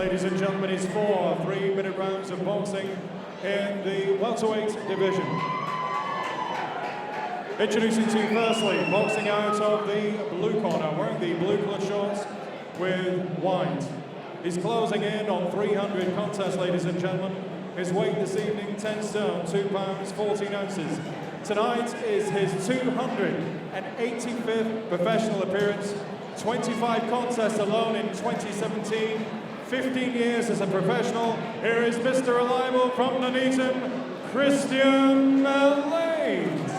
ladies and gentlemen, is 4 3-minute rounds of boxing in the welterweight division. Introducing to you firstly, boxing out of the blue corner, wearing the blue coloured shorts with white. He's closing in on 300 contests, ladies and gentlemen. His weight this evening, 10 stone, 2 pounds, 14 ounces. Tonight is his 285th professional appearance, 25 contests alone in 2017, 15 years as a professional. Here is Mr. Reliable from Nuneaton, Kristian Laight.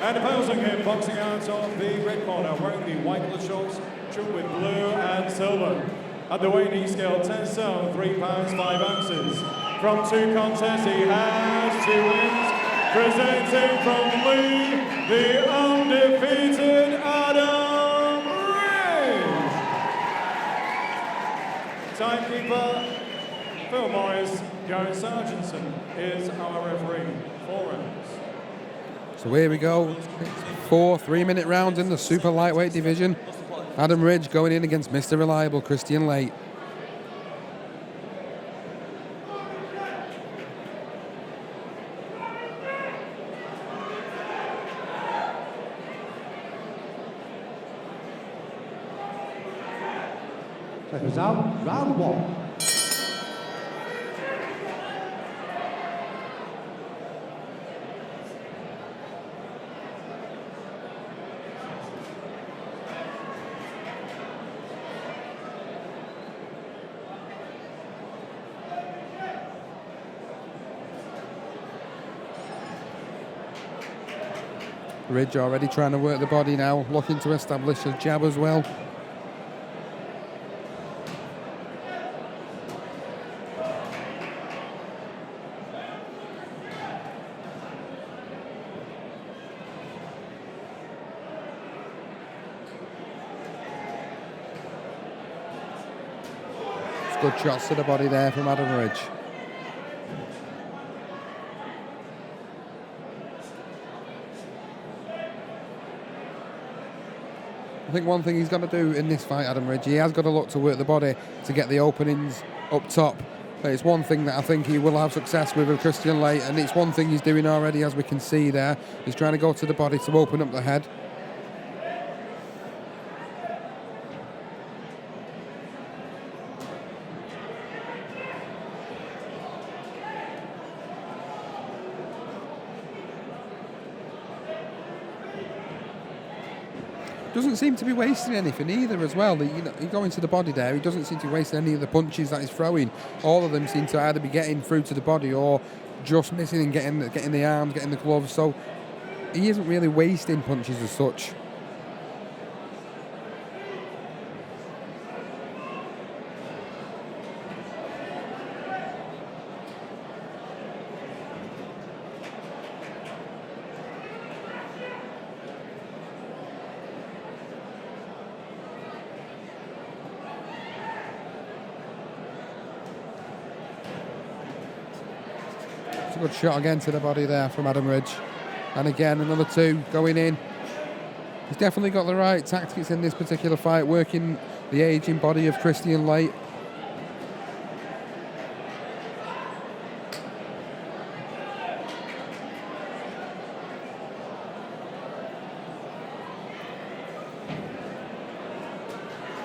And opposing him, boxing out of the red corner, wearing the white coloured shorts, trimmed with blue and silver. At the weighing scale, 10 stone, 3 pounds, 5 ounces. From 2 contests, he has 2 wins. Presenting from Lee, the undefeated Adam Ridge. Timekeeper, Phil Morris, Gary Sargentson is our referee. 4 rounds. So here we go. 4 3-minute rounds in the super lightweight division. Adam Ridge going in against Mr. Reliable, Kristian Laight. Result, round 1. Ridge already trying to work the body now, looking to establish a jab as well. Good shots to the body there from Adam Ridge. I think one thing he's got to do in this fight, Adam Ridge, he has got to look to work the body to get the openings up top. It's one thing that I think he will have success with Kristian Laight, and it's one thing he's doing already, as we can see there. He's trying to go to the body to open up the head. Doesn't seem to be wasting anything either as well. You go into the body there, he doesn't seem to waste any of the punches that he's throwing. All of them seem to either be getting through to the body or just missing and getting the arms, getting the gloves. So he isn't really wasting punches as such. Good shot again to the body there from Adam Ridge. And again, another 2 going in. He's definitely got the right tactics in this particular fight, working the aging body of Kristian Laight.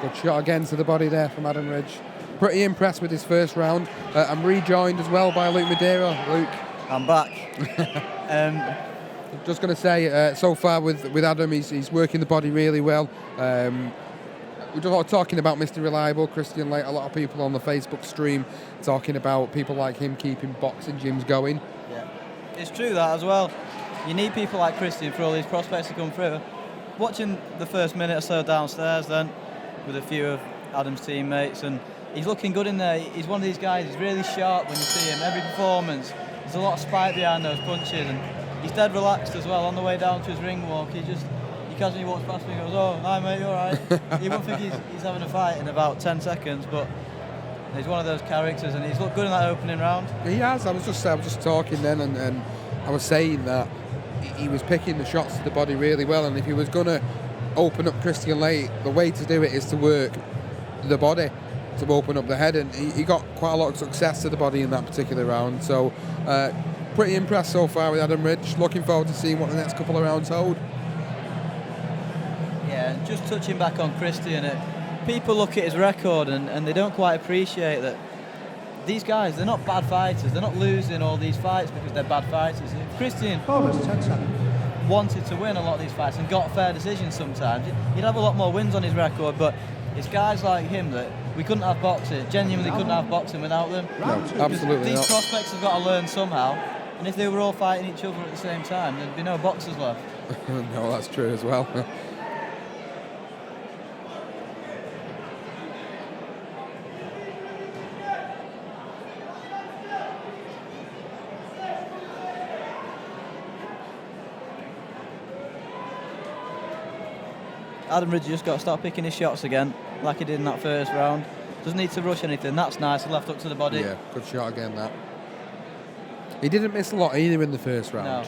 Good shot again to the body there from Adam Ridge. Pretty impressed with his first round. I'm rejoined as well by Luke Madeira. Luke. I'm back. Just going to say, so far with Adam, he's working the body really well. We're just talking about Mr. Reliable, Kristian Laight. A lot of people on the Facebook stream talking about people like him keeping boxing gyms going. Yeah, it's true that as well. You need people like Kristian for all these prospects to come through. Watching the first minute or so downstairs then, with a few of Adam's teammates, and he's looking good in there. He's one of these guys, he's really sharp when you see him. Every performance, there's a lot of spite behind those punches, and he's dead relaxed as well on the way down to his ring walk. He casually walks past me and goes, "Oh, hi mate, you alright?" You won't think he's having a fight in about 10 seconds, but he's one of those characters, and he's looked good in that opening round. He has. I was just talking then, and I was saying that he was picking the shots to the body really well, and if he was going to open up Kristian Laight, the way to do it is to work the body. to open up the head, and he got quite a lot of success to the body in that particular round. So pretty impressed so far with Adam Ridge. Looking forward to seeing what the next couple of rounds hold. Yeah, and just touching back on Kristian, people look at his record and they don't quite appreciate that these guys, they're not bad fighters. They're not losing all these fights because they're bad fighters. If Kristian Bonus 10 seconds. wanted to win a lot of these fights and got fair decisions sometimes, he'd have a lot more wins on his record, but it's guys like him that we couldn't have boxing, genuinely couldn't have boxing without them. No, absolutely These not. prospects have got to learn somehow, and if they were all fighting each other at the same time, there'd be no boxers left. No, that's true as well. Adam Ridge just got to start picking his shots again, like he did in that first round. Doesn't need to rush anything. That's nice. Left hook to the body. Yeah, good shot again, that. He didn't miss a lot either in the first round,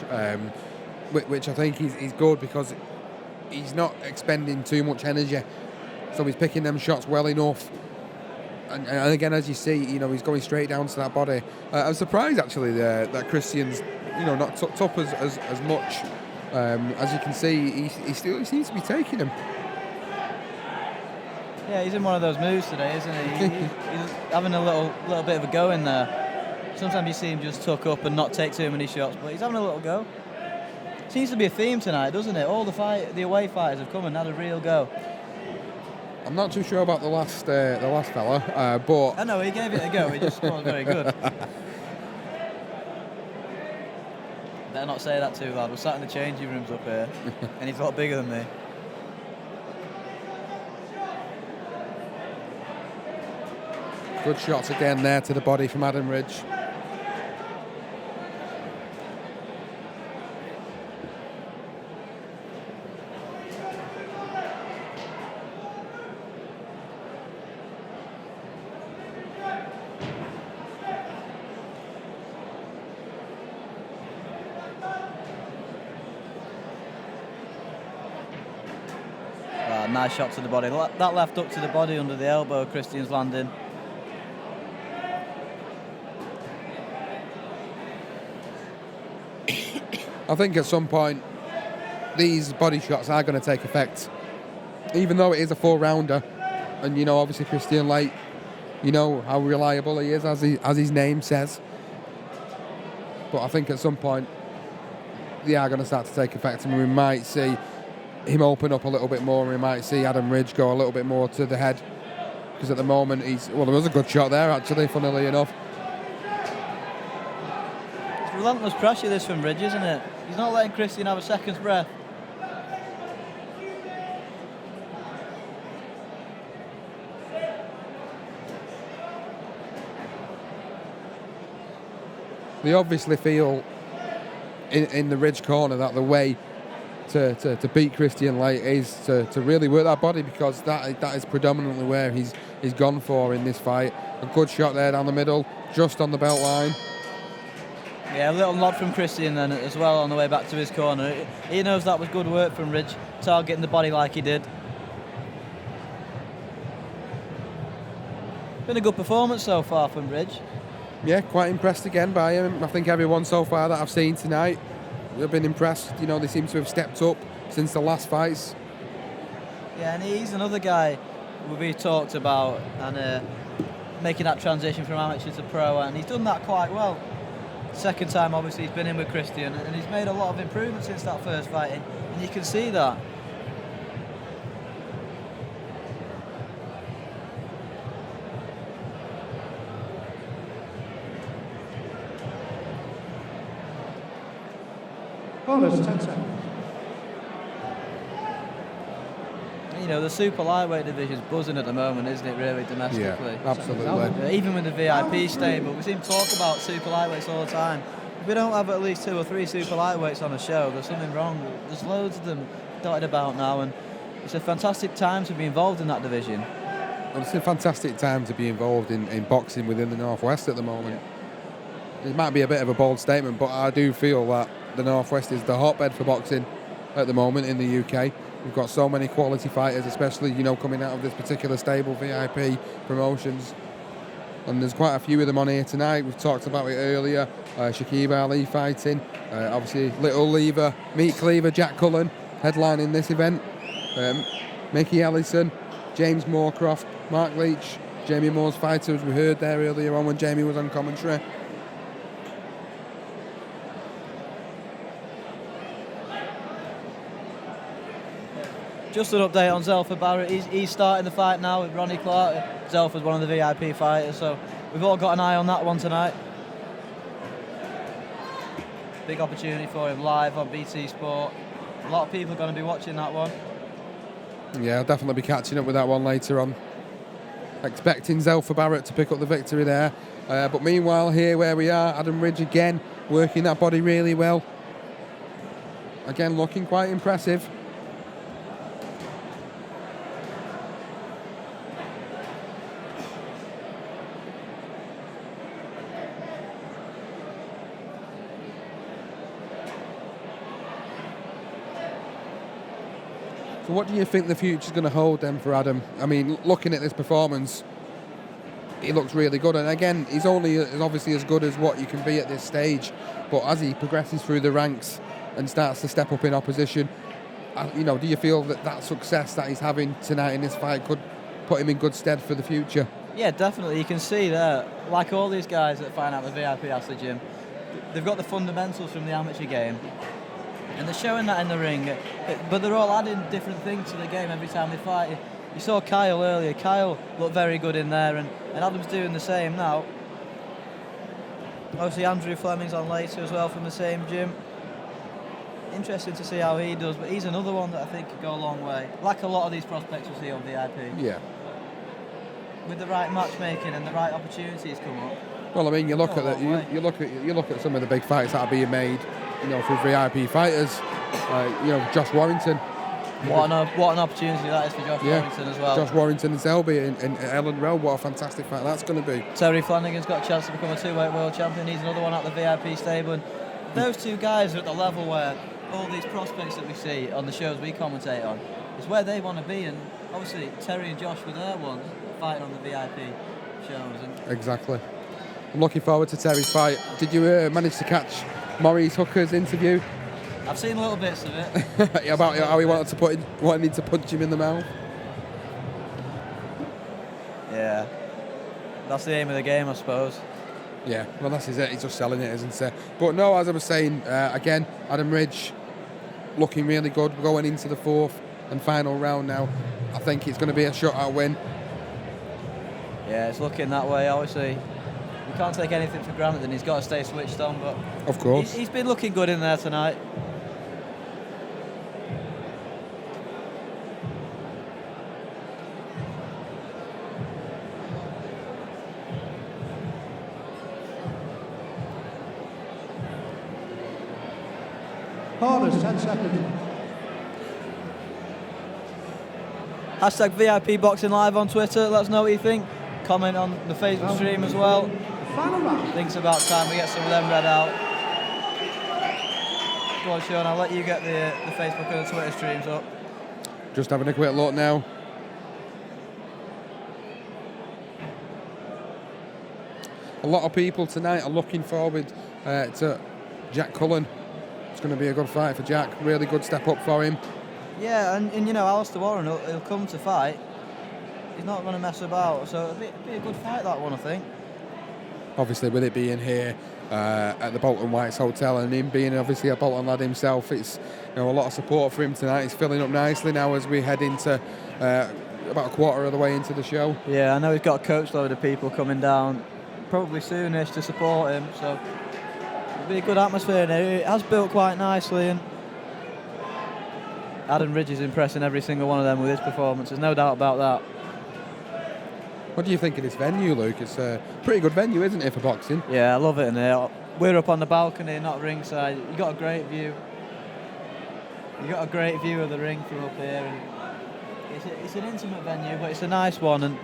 which I think is good because he's not expending too much energy. So he's picking them shots well enough. And again, as you see, he's going straight down to that body. I'm surprised, actually, that Kristian's, not tucked up as much. As you can see, he still seems to be taking him. Yeah, he's in one of those moves today, isn't he? He's having a little bit of a go in there. Sometimes you see him just tuck up and not take too many shots, but he's having a little go. Seems to be a theme tonight, doesn't it? All the away fighters have come and had a real go. I'm not too sure about the last fella, but I know he gave it a go. He just wasn't very good. Better not say that too loud. We're sat in the changing rooms up here, and he's a lot bigger than me. good shots again there to the body from Adam Ridge. Nice shot to the body. That left up to the body under the elbow, Kristian's landing. I think at some point these body shots are going to take effect, even though it is a 4-rounder. And obviously Kristian Laight, how reliable he is, as his name says. But I think at some point they are going to start to take effect, and we might see him open up a little bit more, and we might see Adam Ridge go a little bit more to the head, because at the moment there was a good shot there actually, funnily enough. It's relentless pressure this from Ridge, isn't it? He's not letting Kristian have a second's breath. They obviously feel in the Ridge corner that the way to beat Kristian Laight is to really work that body, because that is predominantly where he's gone for in this fight. A good shot there down the middle, just on the belt line. Yeah, a little nod from Kristian then as well on the way back to his corner. He knows that was good work from Ridge, targeting the body like he did. Been a good performance so far from Ridge. Yeah, quite impressed again by him. I think everyone so far that I've seen tonight, they've been impressed. They seem to have stepped up since the last fights. Yeah, and he's another guy we talked about, and making that transition from amateur to pro, and he's done that quite well. Second time, obviously, he's been in with Kristian, and he's made a lot of improvements since that first fight, and you can see that. Bonus 10 seconds. The super lightweight division's buzzing at the moment, isn't it, really, domestically? Yeah, absolutely. Even with the VIP stable, we seem to talk about super lightweights all the time. If we don't have at least 2 or 3 super lightweights on a show, there's something wrong. There's loads of them dotted about now, and it's a fantastic time to be involved in that division. Well, it's a fantastic time to be involved in boxing within the Northwest at the moment. It might be a bit of a bold statement, but I do feel that the Northwest is the hotbed for boxing at the moment in the UK. We've got so many quality fighters, especially, coming out of this particular stable, VIP promotions. And there's quite a few of them on here tonight. We've talked about it earlier. Shakib Ali fighting. Obviously, Little Lever, Meat Cleaver, Jack Cullen headlining this event. Mickey Ellison, James Moorcroft, Mark Leach, Jamie Moore's fighter, as we heard there earlier on when Jamie was on commentary. Just an update on Zelfa Barrett. He's starting the fight now with Ronnie Clark. Zelfa's one of the VIP fighters, so we've all got an eye on that one tonight. Big opportunity for him live on BT Sport. A lot of people are going to be watching that one. Yeah, I'll definitely be catching up with that one later on. Expecting Zelfa Barrett to pick up the victory there. But meanwhile, here where we are, Adam Ridge again working that body really well. Again, looking quite impressive. So what do you think the future's going to hold then for Adam? I mean, looking at this performance, he looks really good. And again, he's obviously as good as what you can be at this stage. But as he progresses through the ranks and starts to step up in opposition, do you feel that success that he's having tonight in this fight could put him in good stead for the future? Yeah, definitely. You can see that, like all these guys that fight out the VIP Astley gym, they've got the fundamentals from the amateur game. And they're showing that in the ring, but they're all adding different things to the game every time they fight. You saw Kyle earlier. Kyle looked very good in there, and Adam's doing the same now. Obviously, Andrew Fleming's on later as well from the same gym. Interesting to see how he does, but he's another one that I think could go a long way. Like a lot of these prospects we'll see on VIP. Yeah. With the right matchmaking and the right opportunities come up. Well, I mean, you look at some of the big fights that are being made, for VIP fighters. Josh Warrington. What an opportunity that is for Josh Warrington as well. Josh Warrington and Selby and Ellen Rowe. What a fantastic fight that's going to be. Terry Flanagan's got a chance to become a two-weight world champion. He's another one at the VIP stable. And those two guys are at the level where all these prospects that we see on the shows we commentate on is where they want to be. And obviously Terry and Josh were there ones fighting on the VIP shows. Exactly. I'm looking forward to Terry's fight. Did you manage to catch Maurice Hooker's interview? I've seen little bits of it. About how he wanted to punch him in the mouth. Yeah, that's the aim of the game, I suppose. Yeah, well, that's it. He's just selling it, isn't it? But no, as I was saying, again, Adam Ridge looking really good. We're going into the fourth and final round now. I think it's going to be a shutout win. Yeah, it's looking that way. Obviously, you can't take anything for granted, and he's got to stay switched on. But of course, he's been looking good in there tonight. Corners, 10 seconds. Hashtag VIP Boxing Live on Twitter. Let us know what you think. Comment on the Facebook stream as well. Final round. Thinks about time we get some of them read out. Go on, Sean, I'll let you get the Facebook and the Twitter streams up. Just having a quick look now. A lot of people tonight are looking forward to Jack Cullen. It's going to be a good fight for Jack. Really good step up for him. Yeah, and Alistair Warren, he'll come to fight. He's not going to mess about, so it'll be a good fight, that one, I think. Obviously, with it being here at the Bolton Whites Hotel and him being obviously a Bolton lad himself, it's a lot of support for him tonight. He's filling up nicely now as we head into about a quarter of the way into the show. Yeah, I know he's got a coach load of people coming down probably soonish to support him, so it'll be a good atmosphere in here. It has built quite nicely, and Adam Ridge is impressing every single one of them with his performance. There's no doubt about that. What do you think of this venue, Luke? It's a pretty good venue, isn't it, for boxing? Yeah, I love it in here. We're up on the balcony, not ringside. You got a great view. You got a great view of the ring from up here, and it's an intimate venue, but it's a nice one. And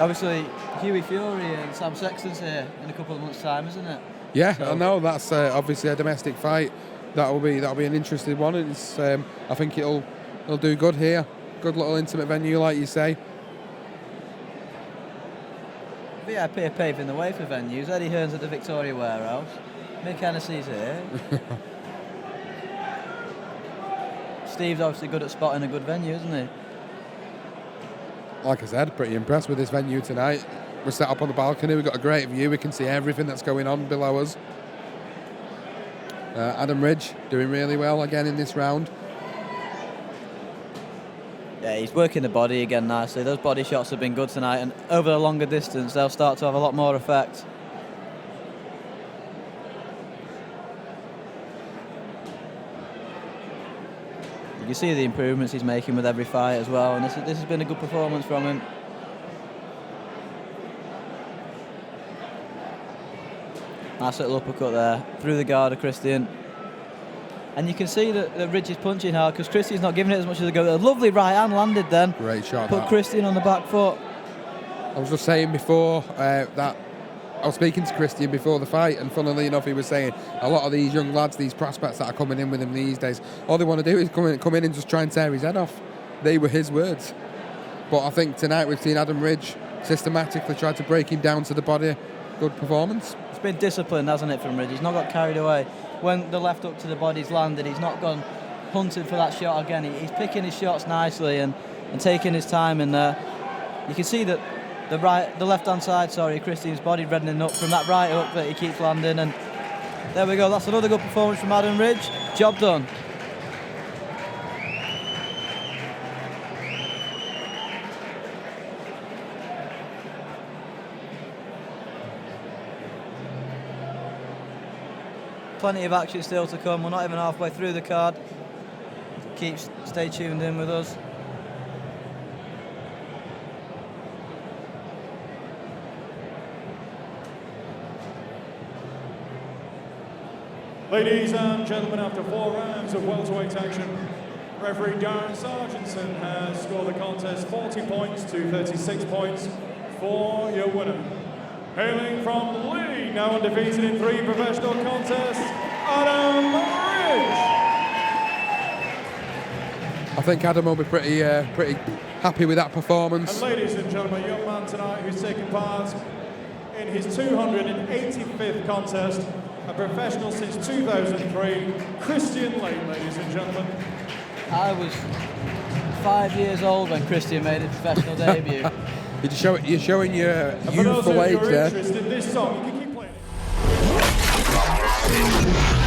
obviously, Hughie Fury and Sam Sexton's here in a couple of months' time, isn't it? Yeah, so I know that's obviously a domestic fight. That'll be an interesting one. It's I think it'll do good here. Good little intimate venue, like you say. VIP are paving the way for venues. Eddie Hearn's at the Victoria Warehouse. Mick Hennessy's here. Steve's obviously good at spotting a good venue, isn't he? Like I said, pretty impressed with this venue tonight. We're set up on the balcony. We've got a great view. We can see everything that's going on below us. Adam Ridge doing really well again in this round. Yeah, he's working the body again nicely. Those body shots have been good tonight, and over a longer distance, they'll start to have a lot more effect. You can see the improvements he's making with every fight as well, and this has been a good performance from him. Nice little uppercut there, through the guard of Kristian. And you can see that Ridge is punching hard because Kristian's not giving it as much as a go. A lovely right hand landed then. Great shot. Put Kristian on the back foot. I was just saying before that I was speaking to Kristian before the fight, and funnily enough, he was saying a lot of these young lads, these prospects that are coming in with him these days, all they want to do is come in and just try and tear his head off. They were his words. But I think tonight we've seen Adam Ridge systematically try to break him down to the body. Good performance. It's been disciplined, hasn't it, from Ridge? He's not got carried away. When the left up to the body's landed, he's not gone hunting for that shot again. He's picking his shots nicely and taking his time in there. You can see that the left-hand side, Kristian's body reddening up from that right hook that he keeps landing, and there we go. That's another good performance from Adam Ridge. Job done. Plenty of action still to come. We're not even halfway through the card. Stay tuned in with us. Ladies and gentlemen, after 4 rounds of welterweight action, referee Darren Sargentson has scored the contest 40 points to 36 points for your winner. Hailing from Lee, now undefeated in 3 professional contests, Adam Ridge. I think Adam will be pretty happy with that performance. And ladies and gentlemen, a young man tonight who's taken part in his 285th contest, a professional since 2003, Kristian Laight, ladies and gentlemen. I was 5 years old when Kristian made his professional debut. You're showing your And for those youthful of you age who are there. interested in this song, you can keep playing it.